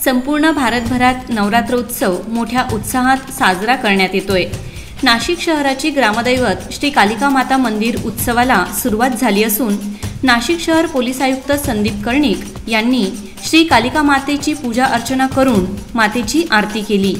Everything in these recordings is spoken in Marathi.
संपूर्ण भारतभरात नवरात्रोत्सव मोठ्या उत्साहात साजरा करण्यात येतोय। नाशिक शहराची ग्रामदैवत श्री कालिका माता मंदिर उत्सवाला सुरुवात झाली असून नाशिक शहर पोलीस आयुक्त संदीप कर्णिक यांनी श्री कालिका मातेची पूजा अर्चना करून मातेची आरती केली।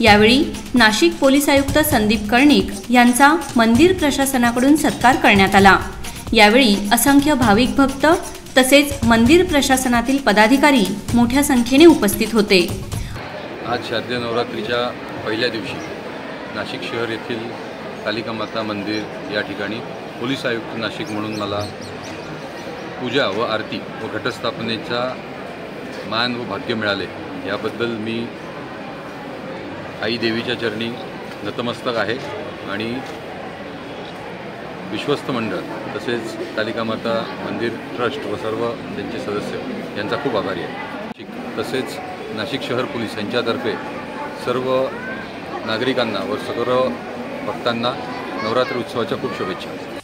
यावेळी नाशिक पोलीस आयुक्त संदीप कर्णिक यांचा मंदिर प्रशासनाकडून सत्कार करण्यात आला। यावेळी असंख्य भाविक भक्त तसेच मंदिर प्रशासनातील पदाधिकारी मोठ्या संख्येने उपस्थित होते। आज शारदीय नवरात्रीच्या पहिल्या दिवशी नाशिक शहर येथील कालिका माता मंदिर या ठिकाणी पोलीस आयुक्त नाशिक म्हणून मला पूजा व आरती व घटस्थापनेचा मान व भाग्य मिळाले। याबद्दल मी आई देवीच्या चरणी नतमस्तक आहे आणि विश्वस्त मंडळ तसेच कालिका माता मंदिर ट्रस्ट व सर्व त्यांचे सदस्य यांचा खूप आभारी आहे। तसेच नाशिक शहर पोलीस यांच्यातर्फे सर्व नागरिकांना व सर्व भक्तांना नवरात्री उत्सवाच्या खूप शुभेच्छा।